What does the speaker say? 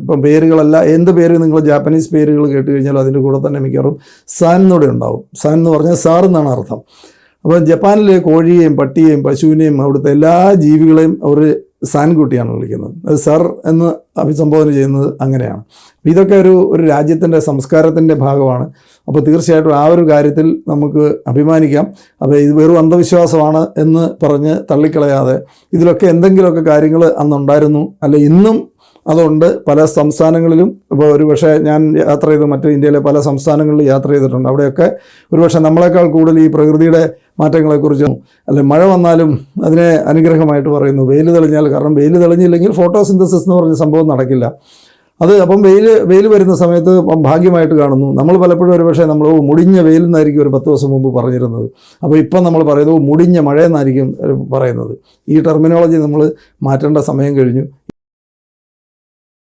ഇപ്പം പേരുകളല്ല, എന്ത് പേര് നിങ്ങൾ ജാപ്പനീസ് പേരുകൾ കേട്ട് കഴിഞ്ഞാൽ അതിൻ്റെ കൂടെ തന്നെ മിക്കവാറും സാൻ എന്നൂടെ ഉണ്ടാവും. സാൻ എന്ന് പറഞ്ഞാൽ സാർ എന്നാണ് അർത്ഥം. അപ്പോൾ ജപ്പാനിൽ കോഴിയെയും പട്ടിയെയും പശുവിനെയും അവിടുത്തെ എല്ലാ ജീവികളെയും അവർ സാൻകുട്ടിയാണ് വിളിക്കുന്നത്. അത് സർ എന്ന് അഭിസംബോധന ചെയ്യുന്നത് അങ്ങനെയാണ്. ഇതൊക്കെ ഒരു രാജ്യത്തിൻ്റെ സംസ്കാരത്തിൻ്റെ ഭാഗമാണ്. അപ്പോൾ തീർച്ചയായിട്ടും ആ ഒരു കാര്യത്തിൽ നമുക്ക് അഭിമാനിക്കാം. അപ്പോൾ ഇത് വെറും അന്ധവിശ്വാസമാണ് എന്ന് പറഞ്ഞ് തള്ളിക്കളയാതെ ഇതിലൊക്കെ എന്തെങ്കിലുമൊക്കെ കാര്യങ്ങൾ അന്നുണ്ടായിരുന്നു, അല്ല ഇന്നും അതുണ്ട്. പല സംസ്ഥാനങ്ങളിലും ഇപ്പോൾ ഒരുപക്ഷെ ഞാൻ യാത്ര ചെയ്ത് മറ്റ് ഇന്ത്യയിലെ പല സംസ്ഥാനങ്ങളിൽ യാത്ര ചെയ്തിട്ടുണ്ട്. അവിടെയൊക്കെ ഒരുപക്ഷെ നമ്മളെക്കാൾ കൂടുതൽ ഈ പ്രകൃതിയുടെ മാറ്റങ്ങളെക്കുറിച്ചും അല്ലെ മഴ വന്നാലും അതിനെ അനുഗ്രഹമായിട്ട് പറയുന്നു. വെയിൽ തെളിഞ്ഞാൽ, കാരണം വെയിൽ തെളിഞ്ഞില്ലെങ്കിൽ ഫോട്ടോസിന്തസിസ് എന്ന് പറഞ്ഞ സംഭവം നടക്കില്ല. അത് അപ്പം വെയിൽ വരുന്ന സമയത്ത് ഭാഗ്യമായിട്ട് കാണുന്നു. നമ്മൾ പലപ്പോഴും ഒരുപക്ഷെ നമ്മൾ മുടിഞ്ഞ വെയിൽ എന്നായിരിക്കും ഒരു 10 ദിവസം മുമ്പ് പറഞ്ഞിരുന്നത്. അപ്പോൾ ഇപ്പം നമ്മൾ പറയുന്നത് മുടിഞ്ഞ മഴയെന്നായിരിക്കും പറയുന്നത്. ഈ ടെർമിനോളജി നമ്മൾ മാറ്റേണ്ട സമയം കഴിഞ്ഞു.